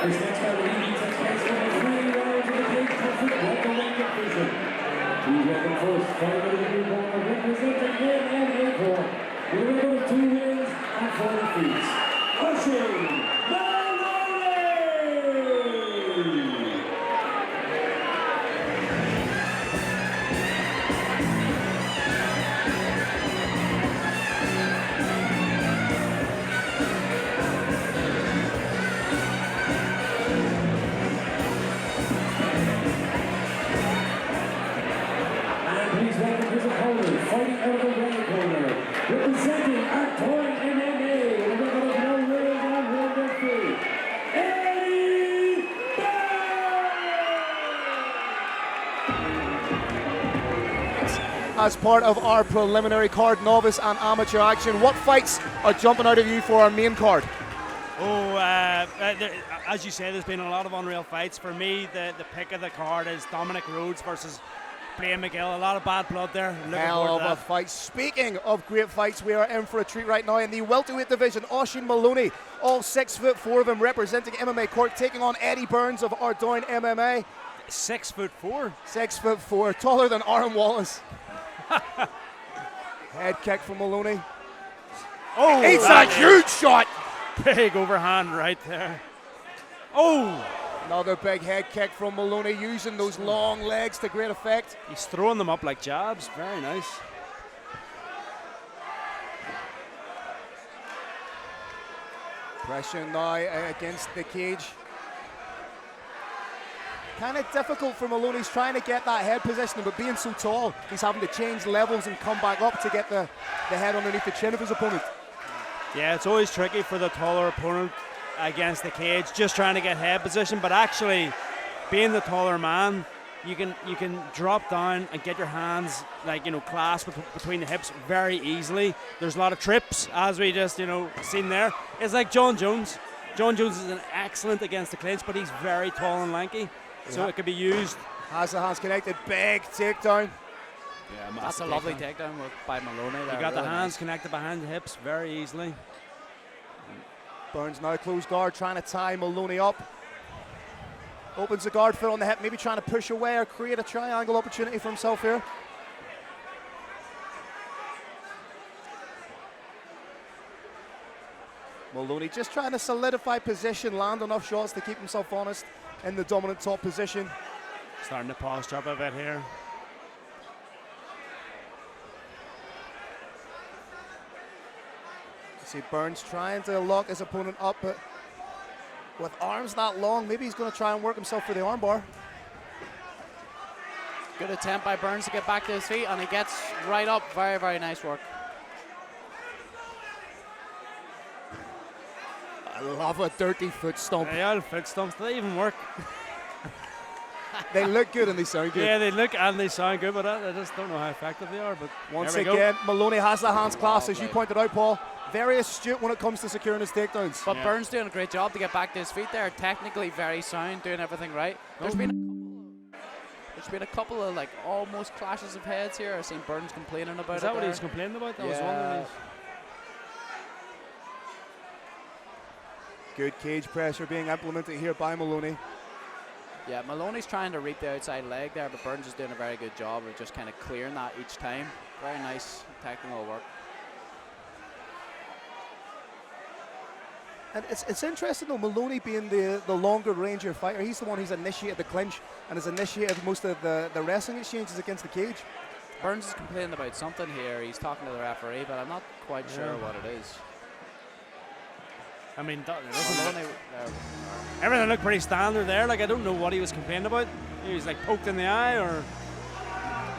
This next fight will be takes place over 3 rounds of the cage perfect welterweight division. Please welcome first, fighting the blue corner, representing MMA Cork, with a record of 2 wins and 4 defeats, Oisin Maloney! Fighting out of the red corner, representing Ardoyne MMA, with a record of no wins and 1 defeat, Bout! As part of our preliminary card, novice and amateur action, what fights are jumping out of you for our main card? As you say, there's been a lot of unreal fights. For me, the pick of the card is Dominic Rhodes versus Blaine McGill. A lot of bad blood there. Hell of a fight. Speaking of great fights, we are in for a treat right now in the welterweight division. Oisin Maloney, all 6'4" of him, representing MMA Cork, taking on Eddie Burns of Ardoyne MMA. 6'4"? 6'4", taller than Aaron Wallace. Head kick from Maloney. Oh, it's a huge shot. Big overhand right there. Oh! Another big head kick from Maloney, using those long legs to great effect. He's throwing them up like jabs. Very nice. Pressure now against the cage. Kind of difficult for Maloney. He's trying to get that head position, but being so tall, he's having to change levels and come back up to get the head underneath the chin of his opponent. Yeah, it's always tricky for the taller opponent against the cage, just trying to get head position, but actually being the taller man, you can drop down and get your hands, like, clasped between the hips very easily. There's a lot of trips, as we just seen there. It's like John Jones. John Jones is an excellent against the clinch, but he's very tall and lanky, so it could be used. Has the hands connected, big takedown. Yeah, that's a lovely takedown by Maloney. You got the hands connected behind the hips very easily. Burns now closed guard, trying to tie Maloney up. Opens the guard foot on the hip, maybe trying to push away or create a triangle opportunity for himself here. Maloney just trying to solidify position, land enough shots to keep himself honest in the dominant top position. Starting to posture up a bit here. See Burns trying to lock his opponent up, but with arms that long, maybe he's going to try and work himself for the armbar. Good attempt by Burns to get back to his feet, and he gets right up. Very, very nice work. I love a dirty foot stomp. Yeah, foot stomps, they even work. They look good and they sound good. Yeah, they look and they sound good, but I just don't know how effective they are. But once again, Maloney has the hands clasped, as you pointed out, Paul. Very astute when it comes to securing his takedowns. But Burns doing a great job to get back to his feet there. Technically very sound, doing everything right. There's been a couple of like almost clashes of heads here. I've seen Burns complaining about it. Is that what he's complaining about? That was wondering. Good cage pressure being implemented here by Maloney. Yeah, Maloney's trying to reap the outside leg there, but Burns is doing a very good job of just kind of clearing that each time. Very nice technical work. And it's interesting though, Maloney being the longer ranger fighter, he's the one who's initiated the clinch and has initiated most of the wrestling exchanges against the cage. Burns is complaining about something here. He's talking to the referee, but I'm not quite sure what it is. I mean, everything looked pretty standard there. Like, I don't know what he was complaining about. He was like poked in the eye, or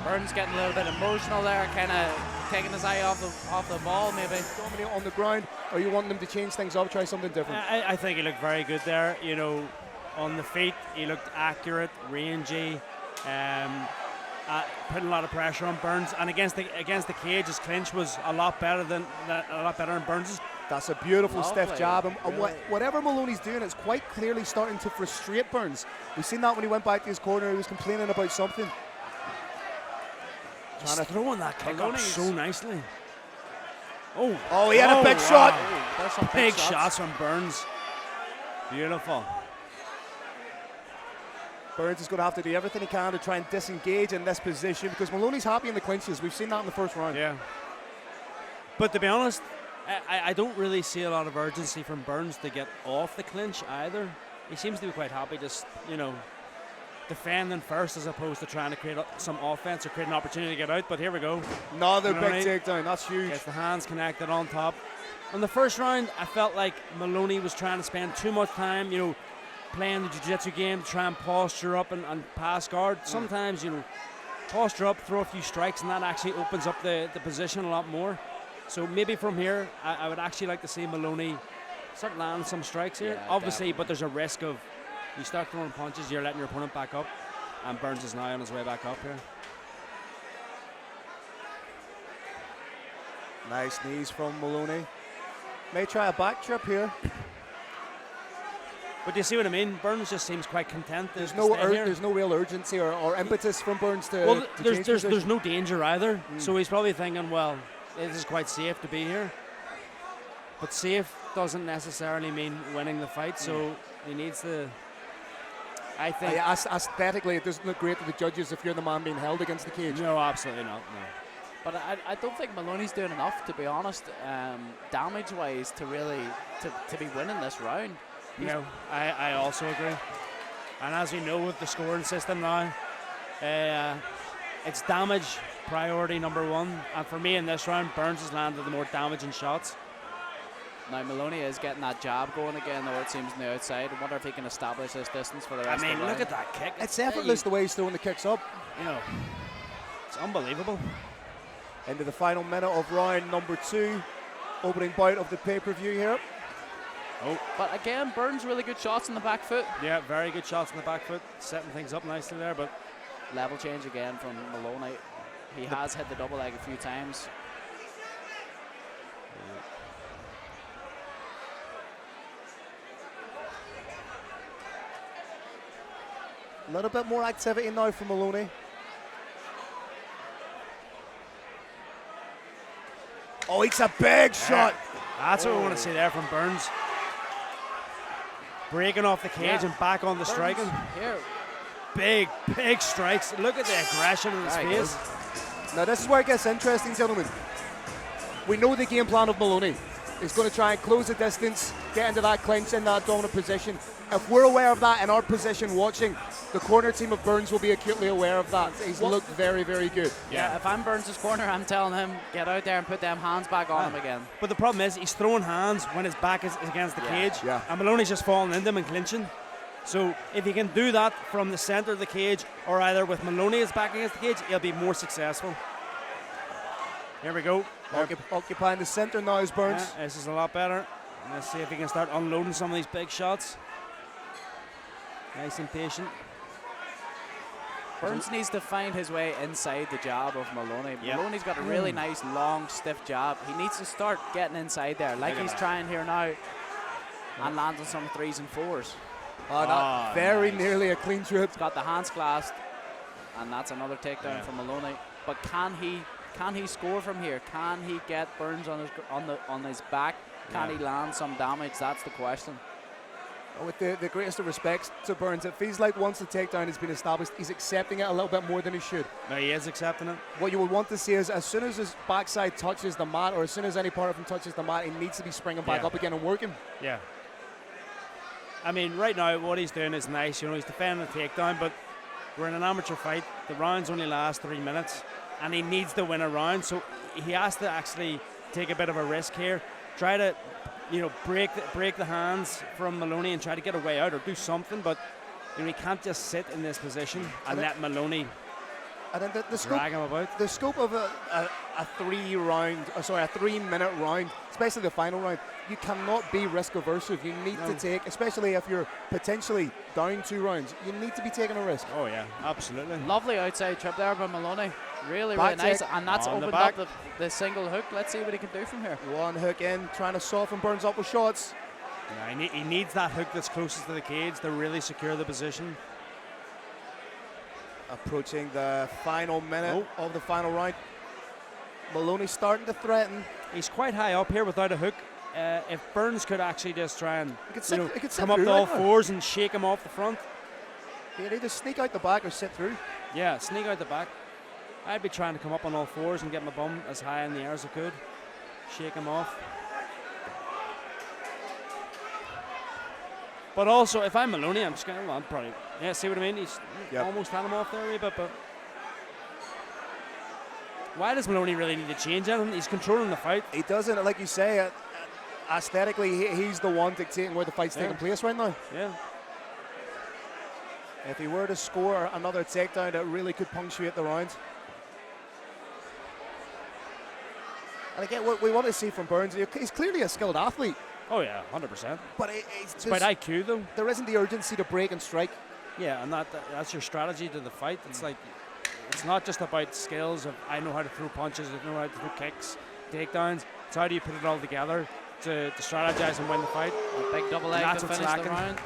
Burns getting a little bit emotional there, kind of taking his eye off the ball, maybe. Dominate on the ground, or you want him to change things up, try something different? I think he looked very good there. On the feet, he looked accurate, rangy, putting a lot of pressure on Burns. And against the cage, his clinch was a lot better than Burns's. That's a beautiful stiff jab. And really. Whatever Maloney's doing, it's quite clearly starting to frustrate Burns. We've seen that when he went back to his corner. He was complaining about something. Just throwing that kick up so nicely. Oh, he had a big shot. Big shots from Burns. Beautiful. Burns is going to have to do everything he can to try and disengage in this position because Maloney's happy in the clinches. We've seen that in the first round. Yeah. But to be honest, I don't really see a lot of urgency from Burns to get off the clinch either. He seems to be quite happy just, defending first as opposed to trying to create some offense or create an opportunity to get out. But here we go. Another Maloney big takedown. That's huge. gets the hands connected on top. In the first round, I felt like Maloney was trying to spend too much time, playing the jiu-jitsu game to try and posture up and pass guard. Sometimes, posture up, throw a few strikes, and that actually opens up the position a lot more. So maybe from here, I would actually like to see Maloney start landing some strikes here. Yeah, Obviously, but there's a risk of you start throwing punches, you're letting your opponent back up, and Burns is now on his way back up here. Nice knees from Maloney. May try a back trip here. But do you see what I mean? Burns just seems quite content. There's to no stay here. there's no real urgency or impetus from Burns to. Well, to there's change there's position. no danger either. So he's probably thinking, well, this is quite safe to be here. But safe doesn't necessarily mean winning the fight. So he needs to. I think. Aesthetically, it doesn't look great to the judges if you're the man being held against the cage. No, absolutely not. No. But I don't think Maloney's doing enough, to be honest, damage-wise, to really to be winning this round. No, I also agree. And as we know with the scoring system now, it's damage priority number one. And for me in this round, Burns has landed the more damaging shots. Now Maloney is getting that jab going again, though it seems on the outside. I wonder if he can establish this distance for the rest of the round. Look at that kick. It's effortless the way he's throwing the kicks up. It's unbelievable. Into the final minute of round number 2. Opening bout of the pay-per-view here. But again, Burns really good shots in the back foot. Yeah, very good shots in the back foot, setting things up nicely there. But Level change again from Maloney. He has hit the double leg a few times. A little bit more activity now from Maloney. Oh, it's a big shot. that's what we want to see there from Burns. Breaking off the cage and back on the striking. Here. Big strikes. Look at the aggression in his There he face. goes. Now this is where it gets interesting, gentlemen. We know the game plan of Maloney. He's going to try and close the distance, get into that clinch in that dominant position. If we're aware of that in our position watching, the corner team of Burns will be acutely aware of that. He's looked very, very good. Yeah, if I'm Burns' corner, I'm telling him, get out there and put them hands back on him again. But the problem is he's throwing hands when his back is against the cage. Yeah. And Maloney's just falling into him and clinching. So if he can do that from the centre of the cage or either with Maloney his back against the cage, he'll be more successful. Here we go. Occupying the centre now is Burns. Yeah, this is a lot better. Let's see if he can start unloading some of these big shots. Nice and patient. Burns needs to find his way inside the jab of Maloney. Yep. Maloney's got a really nice, long, stiff jab. He needs to start getting inside there, like he's trying here now, and landing some 3s and 4s. That very nice. nearly a clean trip. He's got the hands clasped, and that's another takedown from Maloney. But can he score from here? Can he get Burns on his back? Can he land some damage? That's the question. With the greatest of respects to Burns, it feels like once the takedown has been established, he's accepting it a little bit more than he should. No, he is accepting it. What you would want to see is as soon as his backside touches the mat, or as soon as any part of him touches the mat, he needs to be springing back up again and working. Yeah. I mean, right now, what he's doing is nice. He's defending the takedown, but we're in an amateur fight. The rounds only last 3 minutes, and he needs to win a round. So he has to actually take a bit of a risk here. Try to, break the hands from Maloney and try to get a way out or do something. But he can't just sit in this position and let Maloney drag him about. The scope of a 3-minute round, especially the final round, you cannot be risk averse. You need to take, especially if you're potentially down 2 rounds, you need to be taking a risk. Oh yeah, absolutely. Lovely outside trip there by Maloney. Really Back nice, check. and that's On the opened back. up the single hook. Let's see what he can do from here. One hook in, trying to soften Burns up with shots. Yeah, he needs that hook that's closest to the cage to really secure the position. Approaching the final minute of the final round. Maloney starting to threaten. He's quite high up here without a hook. If Burns could actually just try and He could sit come up through to all right now. fours and shake him off the front. He'll either sneak out the back or sit through. Yeah, sneak out the back. I'd be trying to come up on all fours and get my bum as high in the air as I could. Shake him off. But also, if I'm Maloney, I'm just going to, well, probably, yeah, see what I mean? He's almost had him off there a wee bit, but why does Maloney really need to change anything? He's controlling the fight. He doesn't, like you say, aesthetically, he's the one dictating where the fight's taking place right now. Yeah. If he were to score another takedown, it really could punctuate the round. And again, what we want to see from Burns, he's clearly a skilled athlete. Oh yeah, 100%. But it's about IQ though. There isn't the urgency to break and strike. Yeah, and that's your strategy to the fight. It's like, it's not just about skills of I know how to throw punches, I know how to throw kicks, takedowns. It's how do you put it all together to strategize and win the fight. A big double leg to finish the round.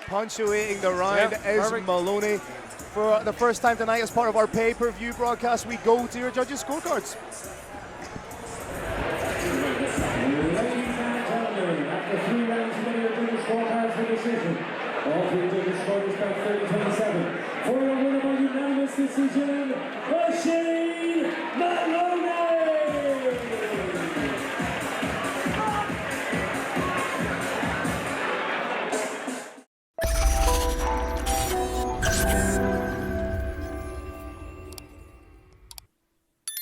Punctuating the round is perfect. Maloney. For the first time tonight as part of our pay-per-view broadcast, we go to your judges' scorecards. After 3 rounds, many are doing scorecards for decision. All 3 judges scored by 30-27. For a winner by unanimous decision, Oisin Maloney!